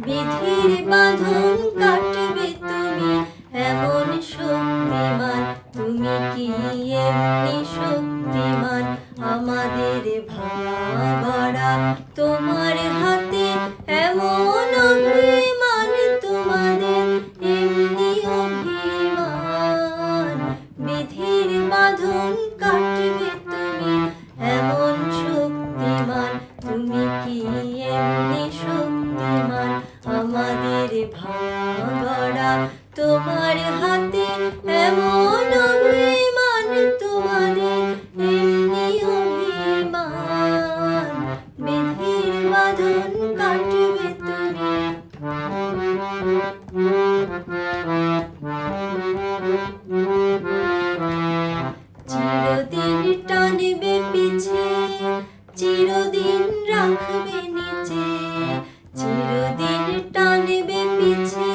বিধির বাঁধন কাটবে তুমি এমন শক্তিমান, তুমি কি এমনি শক্তিমান? আমাদের ভাঙা গড়া তোমার হাতে এমন অভিমান, তোমাদের এমনি অভিমান। বিধির বাঁধন কাটবে তুমি এমন শক্তিমান, তুমি কি এমনি শক্তিমান? আমাদের ভাঙা গড়া তোমার হাতে এমন অভিমান, তোমাদের এমনি অভিমান। বিধির বাঁধন কাটবে তুমি। চিরদিন টানবে পিছে, চিরদিন রাখবে নিচে। চিরদিন টানবে পিছে,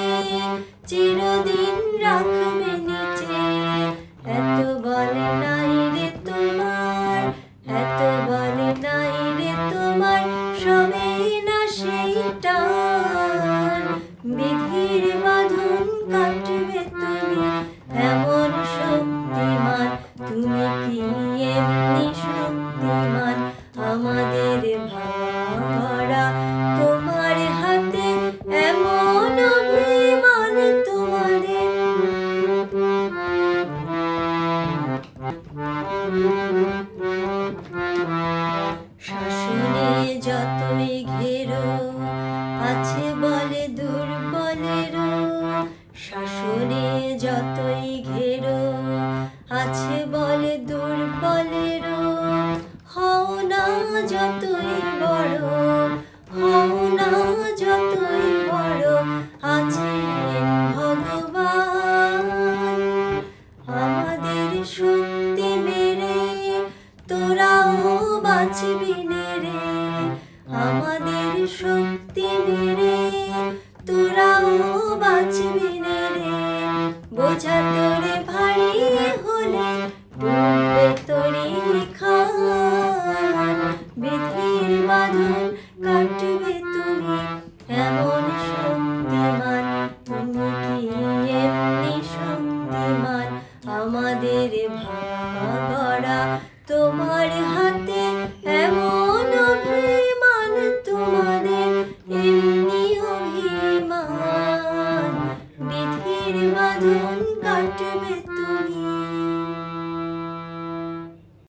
চিরদিন রাখবে নিচে। এত বল নাই রে তোমার, এত বল নাই রে তোমার, সবে না সেই টান। বিধির বাঁধন কাটবে তুমি এমন শক্তিমান, তুমি কি এমনি শক্তিমান? আমাদের ভাঙা গড়া তোমার হাতে এমন অভিমান, তোমাদের। শাসনে যতই ঘেরো আছে বলে দুর্বলেরও, শাসনে যতই ঘেরো আছে বলে দুর্বলেরও। হও না যতই বড়, হও না যতই বড়, আছেন ভগবান। আমাদের শক্তি মেরে তোরাও বাঁচবি রে, আমাদের শক্তি মেরে তোরাও বাঁচবি রে। বোঝা তোরে ভারী হলে ডুববে তোরই খান। বিধির বাঁধন কাটবে তুমি এমন শক্তিমান, তুমি কি এমনি শক্তিমান? আমাদের ভাঙা গড়া তোমার হাতে এমন অভিমান, তোমাদের এমনি অভিমান। বিধির বাঁধন